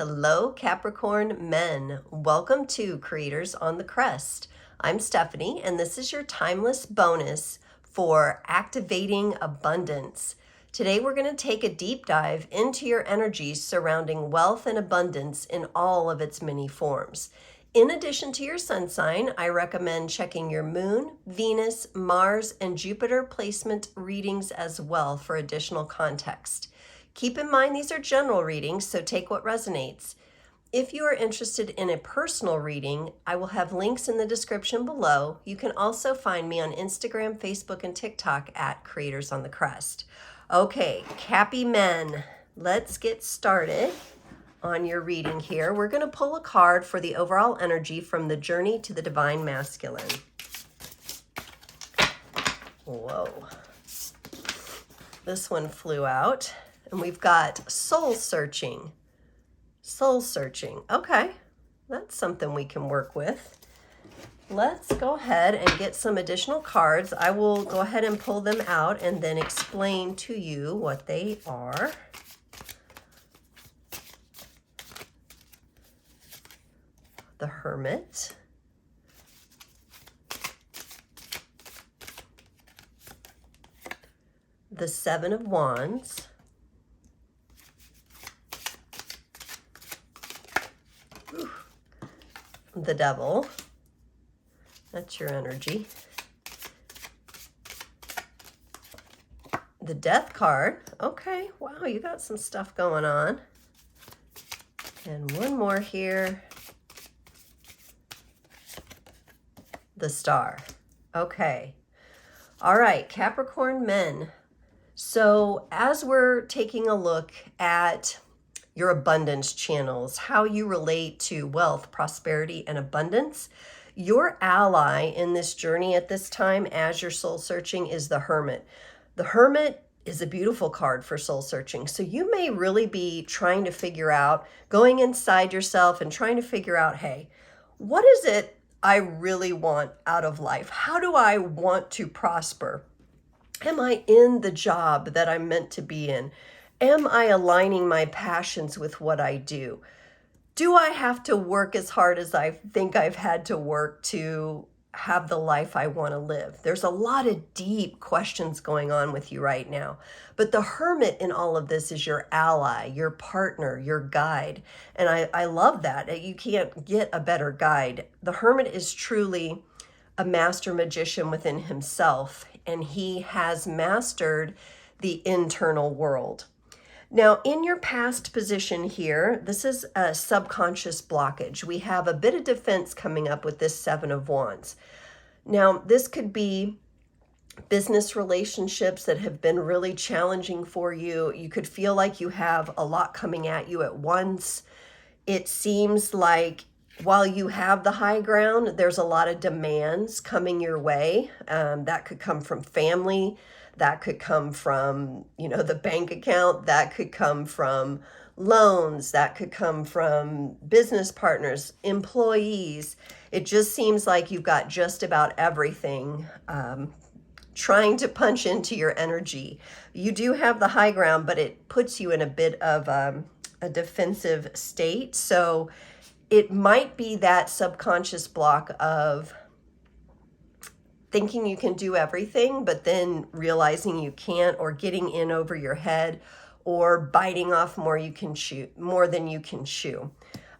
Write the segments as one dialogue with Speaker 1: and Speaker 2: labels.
Speaker 1: Hello, Capricorn men. Welcome to Creators on the Crest. I'm Stephanie, and this is your timeless bonus for activating abundance. Today, we're going to take a deep dive into your energies surrounding wealth and abundance in all of its many forms. In addition to your sun sign, I recommend checking your moon, Venus, Mars, and Jupiter placement readings as well for additional context. Keep in mind these are general readings, so take what resonates. If you are interested in a personal reading, I will have links in the description below. You can also find me on Instagram, Facebook, and TikTok at Creators on the Crest. Okay, Cappy men, let's get started on your reading here. We're going to pull a card for the overall energy from the journey to the divine masculine. Whoa. This one flew out. And we've got soul searching. Soul searching. Okay, that's something we can work with. Let's go ahead and get some additional cards. I will go ahead and pull them out and then explain to you what they are. The Hermit. The Seven of Wands. The Devil. That's your energy. The Death card. Okay, wow, you got some stuff going on. And one more here. The Star. Okay. All right, Capricorn men. So as we're taking a look at your abundance channels, how you relate to wealth, prosperity, and abundance, your ally in this journey at this time as you're soul searching is the Hermit. The Hermit is a beautiful card for soul searching. So you may really be trying to figure out, going inside yourself and trying to figure out, hey, what is it I really want out of life? How do I want to prosper? Am I in the job that I'm meant to be in? Am I aligning my passions with what I do? Do I have to work as hard as I think I've had to work to have the life I want to live? There's a lot of deep questions going on with you right now. But the Hermit in all of this is your ally, your partner, your guide. And I love that. You can't get a better guide. The Hermit is truly a master magician within himself, and he has mastered the internal world. Now, in your past position here, this is a subconscious blockage. We have a bit of defense coming up with this Seven of Wands. Now, this could be business relationships that have been really challenging for you. You could feel like you have a lot coming at you at once. It seems like while you have the high ground, there's a lot of demands coming your way. That could come from family. That could come from, the bank account. That could come from loans. That could come from business partners, employees. It just seems like you've got just about everything trying to punch into your energy. You do have the high ground, but it puts you in a bit of a defensive state. So it might be that subconscious block of thinking you can do everything, but then realizing you can't, or getting in over your head, or biting off more than you can chew.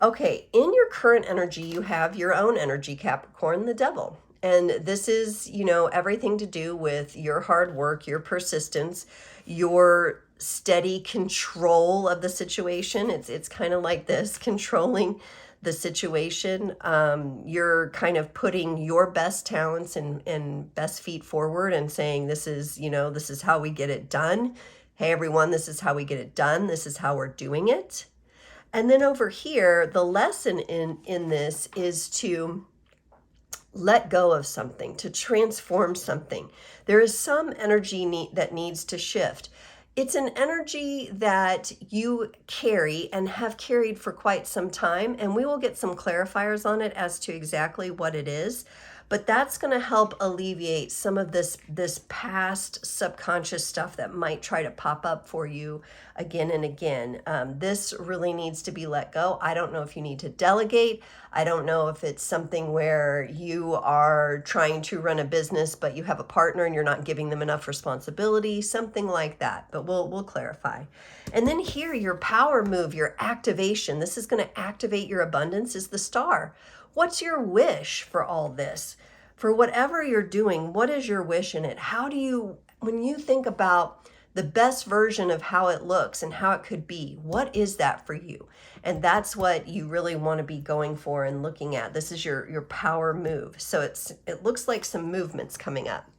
Speaker 1: Okay, in your current energy, you have your own energy, Capricorn, the Devil. And this is, everything to do with your hard work, your persistence, your steady control of the situation. It's kind of like this, controlling the situation. You're kind of putting your best talents and best feet forward and saying, this is how we get it done. Hey, everyone, this is how we get it done. This is how we're doing it. And then over here, the lesson in this is to let go of something, to transform something. There is some energy that needs to shift. It's an energy that you carry and have carried for quite some time, and we will get some clarifiers on it as to exactly what it is. But that's going to help alleviate some of this past subconscious stuff that might try to pop up for you again and again. This really needs to be let go. I don't know if you need to delegate. I don't know if it's something where you are trying to run a business, but you have a partner and you're not giving them enough responsibility, something like that. But we'll clarify. And then here, your power move, your activation. This is going to activate your abundance, is the star. What's your wish for all this? For whatever you're doing, what is your wish in it? How do you, when you think about the best version of how it looks and how it could be, what is that for you? And that's what you really want to be going for and looking at. This is your power move. So it looks like some movements coming up.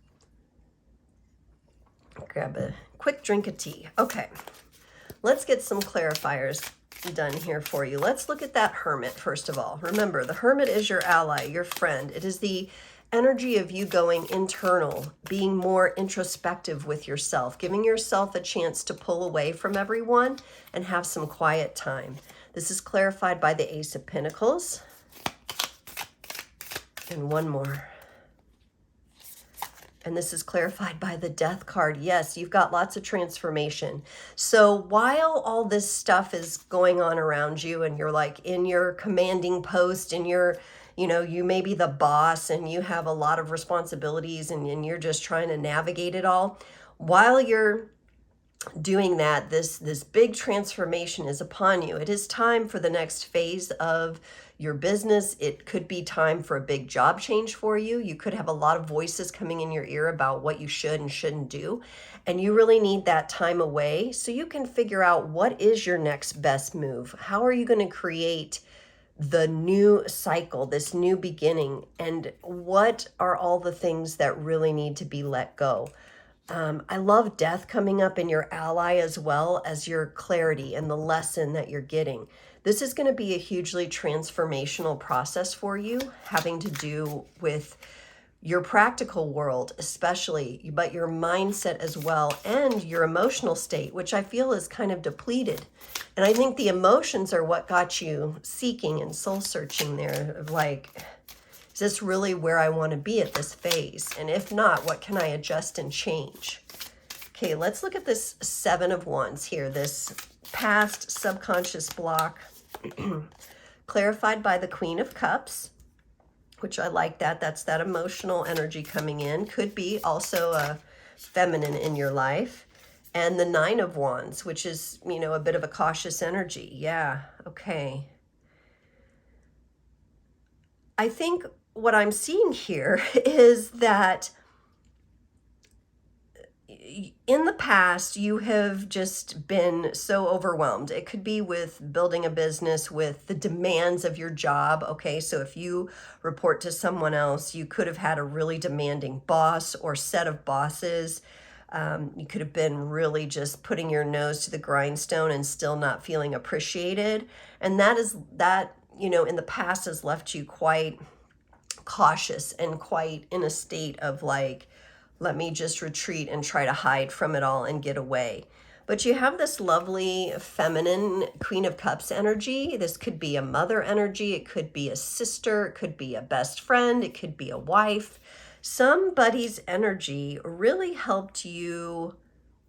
Speaker 1: Grab a quick drink of tea. Okay, let's get some clarifiers done here for you. Let's look at that Hermit first of all. Remember, the Hermit is your ally, your friend. It is the energy of you going internal, being more introspective with yourself, giving yourself a chance to pull away from everyone and have some quiet time. This is clarified by the Ace of Pentacles. And one more. And this is clarified by the Death card. Yes, you've got lots of transformation. So while all this stuff is going on around you and you're like in your commanding post and you're, you know, you may be the boss and you have a lot of responsibilities and you're just trying to navigate it all, while you're doing that, this big transformation is upon you. It is time for the next phase of your business. It could be time for a big job change for you. You could have a lot of voices coming in your ear about what you should and shouldn't do. And you really need that time away so you can figure out what is your next best move. How are you going to create the new cycle, this new beginning? And what are all the things that really need to be let go? I love Death coming up in your ally as well as your clarity and the lesson that you're getting. This is going to be a hugely transformational process for you, having to do with your practical world especially, but your mindset as well, and your emotional state, which I feel is kind of depleted. And I think the emotions are what got you seeking and soul searching there, of like, is this really where I want to be at this phase? And if not, what can I adjust and change? Okay, let's look at this Seven of Wands here, this past subconscious block, clarified by the Queen of Cups, which I like that. That's that emotional energy coming in. Could be also a feminine in your life. And the Nine of Wands, which is, you know, a bit of a cautious energy. Yeah, okay. I think what I'm seeing here is that in the past, you have just been so overwhelmed. It could be with building a business, with the demands of your job. Okay, so if you report to someone else, you could have had a really demanding boss or set of bosses. You could have been really just putting your nose to the grindstone and still not feeling appreciated. And that, you know, in the past has left you quite cautious and quite in a state of like, let me just retreat and try to hide from it all and get away. But you have this lovely feminine Queen of Cups energy. This could be a mother energy. It could be a sister. It could be a best friend. It could be a wife. Somebody's energy really helped you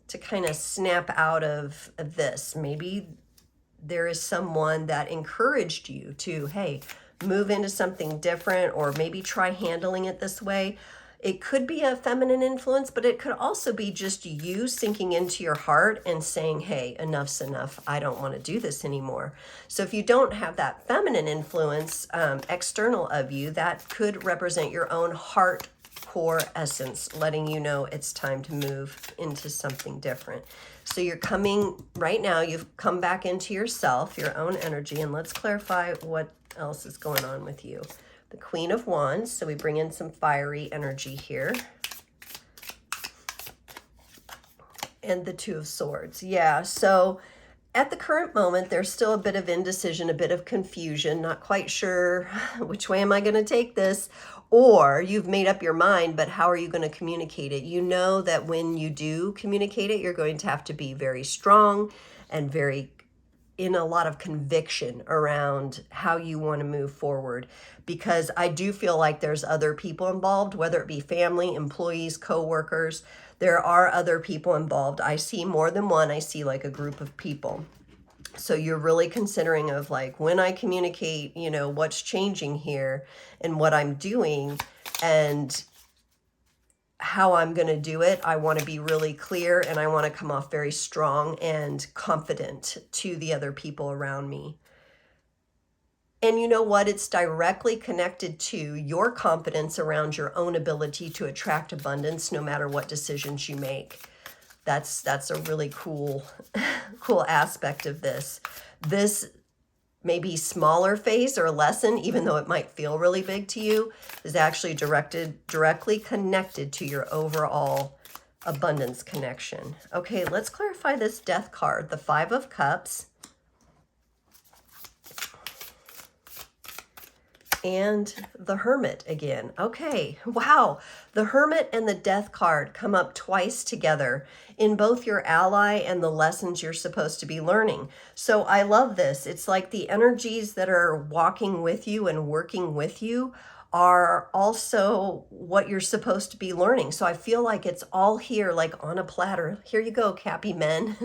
Speaker 1: to kind of snap out of this. Maybe there is someone that encouraged you to, hey, move into something different, or maybe try handling it this way. It could be a feminine influence, but it could also be just you sinking into your heart and saying, hey, enough's enough. I don't want to do this anymore. So if you don't have that feminine influence external of you, that could represent your own heart core essence, letting you know it's time to move into something different. So you're coming right now, you've come back into yourself, your own energy, and let's clarify what else is going on with you. The Queen of Wands, so we bring in some fiery energy here. And the Two of Swords. Yeah, so at the current moment, there's still a bit of indecision, a bit of confusion, not quite sure which way am I going to take this, or you've made up your mind, but how are you going to communicate it? You know that when you do communicate it, you're going to have to be very strong and very in a lot of conviction around how you want to move forward, because I do feel like there's other people involved, whether it be family, employees, co-workers. There are other people involved. I see more than one. I see like a group of people. So you're really considering of like, when I communicate, you know, what's changing here and what I'm doing and how I'm going to do it, I want to be really clear, and I want to come off very strong and confident to the other people around me. And you know what? It's directly connected to your confidence around your own ability to attract abundance no matter what decisions you make. That's a really cool aspect of this. This maybe smaller phase or lesson, even though it might feel really big to you, is actually directly connected to your overall abundance connection. Okay, let's clarify this death card, the 5 of Cups. And the Hermit again. Okay, wow. The Hermit and the Death card come up twice together in both your ally and the lessons you're supposed to be learning. So I love this. It's like the energies that are walking with you and working with you are also what you're supposed to be learning. So I feel like it's all here, like on a platter. Here you go, Cappy men.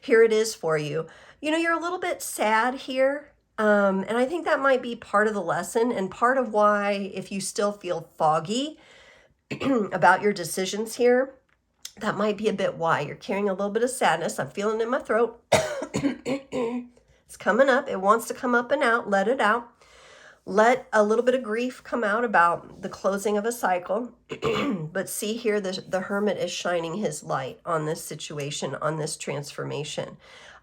Speaker 1: Here it is for you. You know, you're a little bit sad here. And I think that might be part of the lesson, and part of why, if you still feel foggy about your decisions here, that might be a bit why. You're carrying a little bit of sadness. I'm feeling it in my throat. It's coming up. It wants to come up and out. Let it out. Let a little bit of grief come out about the closing of a cycle. But see here, the Hermit is shining his light on this situation, on this transformation.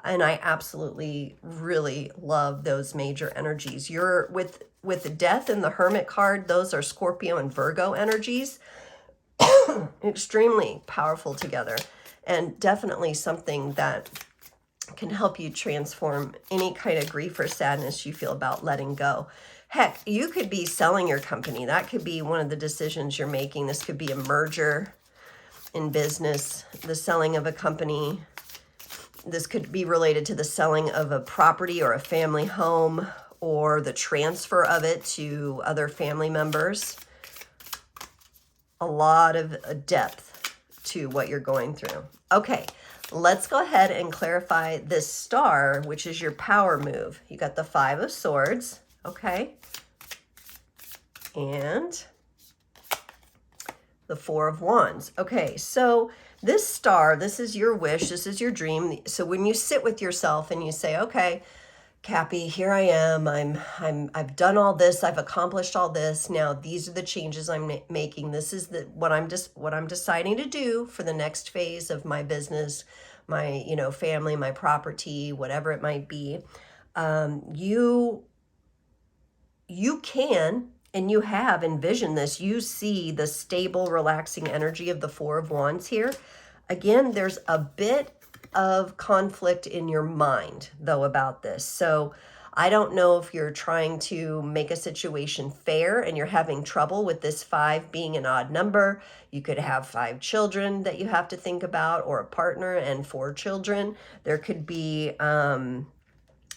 Speaker 1: And I absolutely really love those major energies. You're with the Death and the Hermit card, those are Scorpio and Virgo energies. Extremely powerful together, and definitely something that can help you transform any kind of grief or sadness you feel about letting go. Heck, you could be selling your company. That could be one of the decisions you're making. This could be a merger in business, the selling of a company. This could be related to the selling of a property or a family home, or the transfer of it to other family members. A lot of depth to what you're going through. Okay, let's go ahead and clarify this star, which is your power move. You got the 5 of Swords, okay? And the 4 of Wands. Okay, so this star, this is your wish, this is your dream. So when you sit with yourself and you say, okay, Cappy, here I am. I've done all this. I've accomplished all this. Now these are the changes I'm making. This is what I'm deciding to do for the next phase of my business, my family, my property, whatever it might be. You can, and you have envisioned this. You see the stable, relaxing energy of the 4 of Wands here. Again, there's a bit of conflict in your mind, though, about this. So I don't know if you're trying to make a situation fair and you're having trouble with this 5 being an odd number. You could have 5 children that you have to think about, or a partner and 4 children. There could be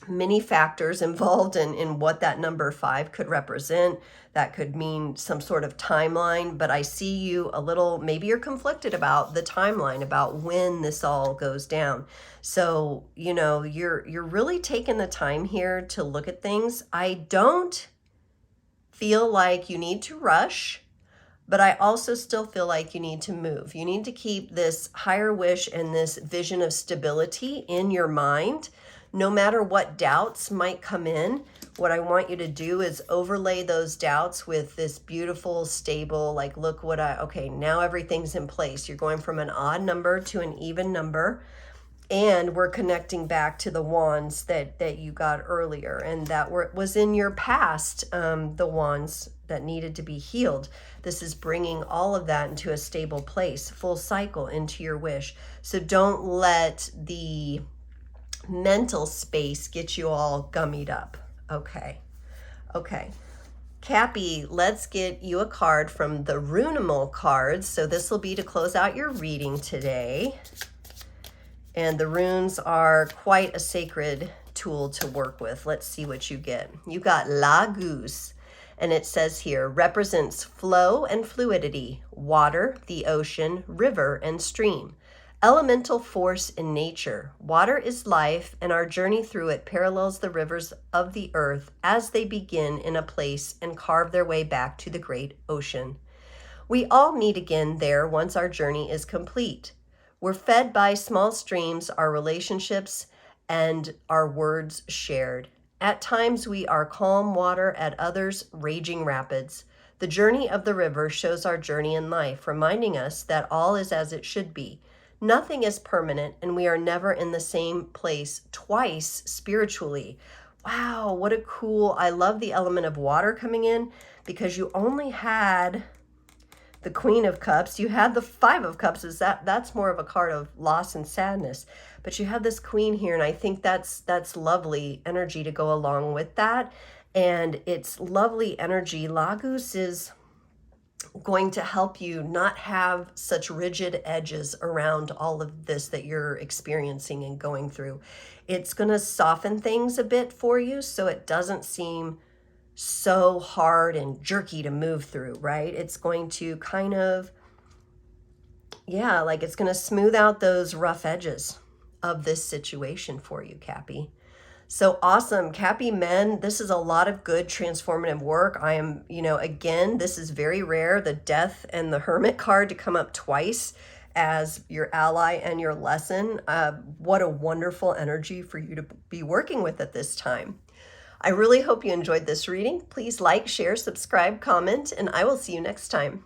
Speaker 1: many factors involved in what that number 5 could represent. That could mean some sort of timeline, but I see you a little, maybe you're conflicted about the timeline, about when this all goes down. So, you're really taking the time here to look at things. I don't feel like you need to rush, but I also still feel like you need to move. You need to keep this higher wish and this vision of stability in your mind. No matter what doubts might come in, what I want you to do is overlay those doubts with this beautiful, stable, like, look what okay, now everything's in place. You're going from an odd number to an even number, and we're connecting back to the wands that you got earlier, and that was in your past, the wands that needed to be healed. This is bringing all of that into a stable place, full cycle into your wish. So don't let the mental space get you all gummied up. Okay. Cappy, let's get you a card from the Runamal Cards. So this will be to close out your reading today. And the runes are quite a sacred tool to work with. Let's see what you get. You got La Goose, and it says here, represents flow and fluidity, water, the ocean, river, and stream. Elemental force in nature. Water is life, and our journey through it parallels the rivers of the earth as they begin in a place and carve their way back to the great ocean. We all meet again there once our journey is complete. We're fed by small streams, our relationships, and our words shared. At times we are calm water, at others raging rapids. The journey of the river shows our journey in life, reminding us that all is as it should be. Nothing is permanent, and we are never in the same place twice spiritually. Wow, what a cool, I love the element of water coming in, because you only had the Queen of Cups. You had the Five of Cups. That's more of a card of loss and sadness, but you have this Queen here, and I think that's lovely energy to go along with that. And it's lovely energy. La Goose is going to help you not have such rigid edges around all of this that you're experiencing and going through. It's going to soften things a bit for you so it doesn't seem so hard and jerky to move through, right? It's going to kind of, yeah, like it's going to smooth out those rough edges of this situation for you, Cappy. So awesome. Cappy men, this is a lot of good transformative work. I am, again, this is very rare, the Death and the Hermit card to come up twice as your ally and your lesson. What a wonderful energy for you to be working with at this time. I really hope you enjoyed this reading. Please like, share, subscribe, comment, and I will see you next time.